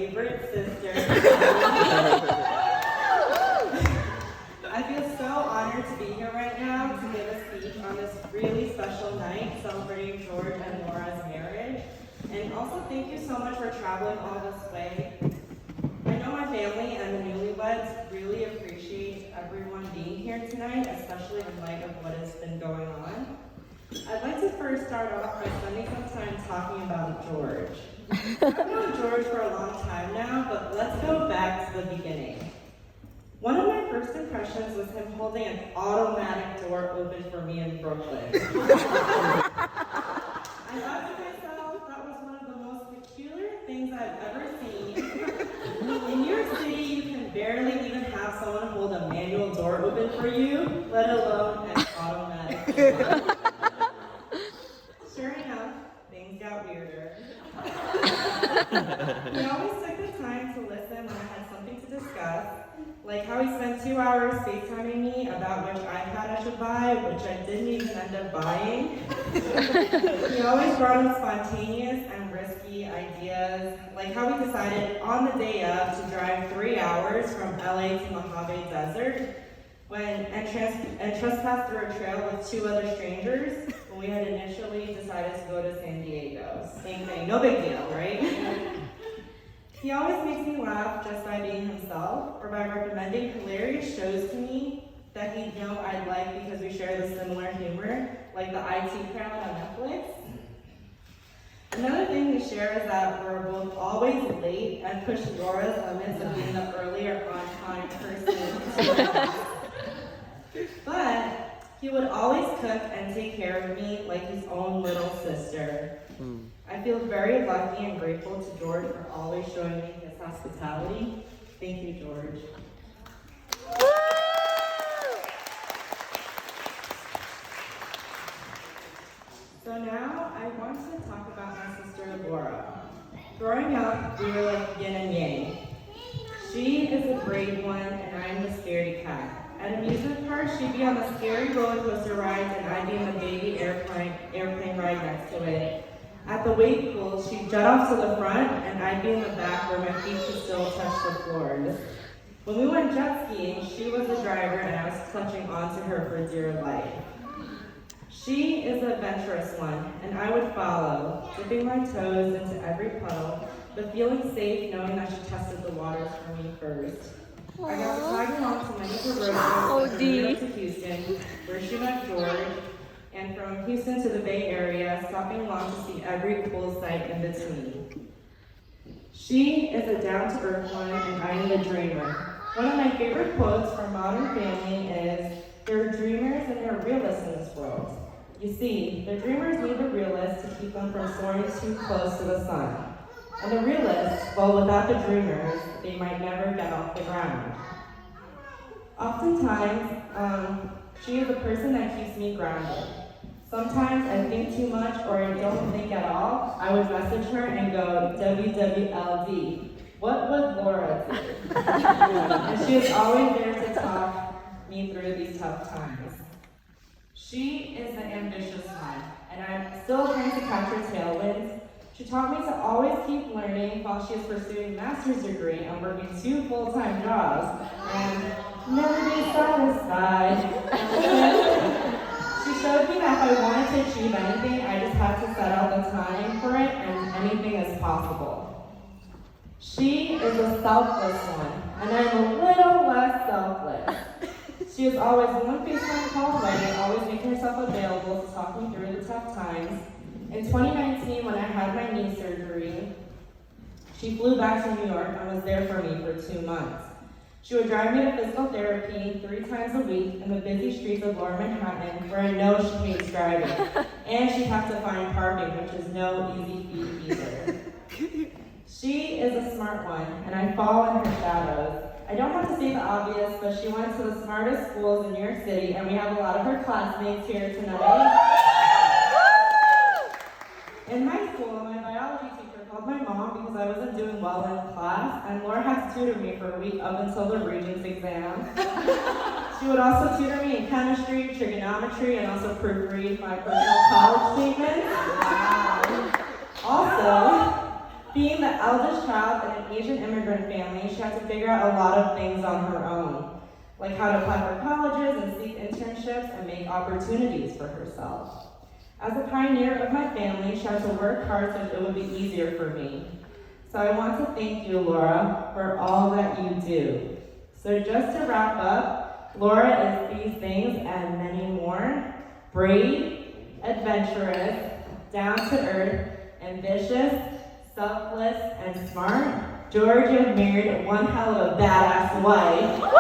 favorite sister. I feel so honored to be here right now to give a speech on this really special night celebrating George and Laura's marriage. And also thank you so much for traveling all this way. I know my family and the newlyweds really appreciate everyone being here tonight, especially in light of what has been going on. I'd like to first start off by spending some time talking about George. I've known George for a long time now, but let's go back to the beginning. One of my first impressions was him holding an automatic door open for me in Brooklyn. I thought to myself, that was one of the most peculiar things I've ever seen. In your city, you can barely even have someone hold a manual door open for you, let alone an automatic door. Sure enough, things got weirder. He always took the time to listen when I had something to discuss, like how he spent 2 hours FaceTiming me about which iPad I should buy, which I didn't even end up buying. He always brought in spontaneous and risky ideas, like how we decided on the day of to drive 3 hours from LA to Mojave Desert and trespass through a trail with 2 other strangers when we had initially decided to go to San Diego. Same thing, no big deal, right? He always makes me laugh just by being himself or by recommending hilarious shows to me that he'd know I'd like because we share the similar humor, like the IT Crowd on Netflix. Another thing we share is that we're both always late and push Laura's limits of being the earlier on-time person. But he would always cook and take care of me like his own little sister. I feel very lucky and grateful to George for always showing me his hospitality. Thank you, George. So now I want to talk about my sister Laura. Growing up, we were like yin and yang. She is a brave one and I'm the scaredy cat. At amusement parks, she'd be on the scary roller coaster rides and I'd be in the baby airplane ride next to it. At the wave pool, she'd jet off to the front and I'd be in the back where my feet could still touch the floors. When we went jet skiing, she was the driver and I was clutching onto her for dear life. She is the adventurous one, and I would follow, dipping my toes into every puddle, but feeling safe knowing that she tested the waters for me first. I got to tag along to many of the road trips from New York to Houston, where she met George, and from Houston to the Bay Area, stopping along to see every cool sight in between. She is a down-to-earth one, and I am the dreamer. One of my favorite quotes from Modern Family is, "There are dreamers and there are realists in this world." You see, the dreamers need the realists to keep them from soaring too close to the sun. And the realists, well, without the dreamers, they might never get off the ground. Oftentimes, she is the person that keeps me grounded. Sometimes I think too much or I don't think at all. I would message her and go, WWLD. What would Laura do? And she is always there to talk me through these tough times. She is the ambitious one, and I'm still trying to catch her tailwinds. She taught me to always keep learning while she is pursuing a master's degree and working 2 full-time jobs, and never be satisfied. She showed me that if I wanted to achieve anything, I just had to set out the time for it, and anything is possible. She is a selfless one, and I'm a little less selfless. She is always one FaceTime call away, always making herself available to talk me through the tough times. In 2019, when I had my knee surgery, she flew back to New York and was there for me for 2 months. She would drive me to physical therapy 3 times a week in the busy streets of Lower Manhattan, where I know she hates driving. And she'd have to find parking, which is no easy feat either. She is a smart one, and I fall in her shadows. I don't have to say the obvious, but she went to the smartest schools in New York City, and we have a lot of her classmates here tonight. In high school, my biology teacher called my mom because I wasn't doing well in class, and Laura had to tutor me for a week up until the Regents exam. She would also tutor me in chemistry, trigonometry, and also proofread my personal college statements. Also, Being the eldest child in an Asian immigrant family, she had to figure out a lot of things on her own, like how to apply for colleges and seek internships and make opportunities for herself. As a pioneer of my family, she had to work hard so it would be easier for me. So I want to thank you, Laura, for all that you do. So just to wrap up, Laura is these things and many more: brave, adventurous, down to earth, ambitious, selfless, and smart. Georgia married one hell of a badass wife.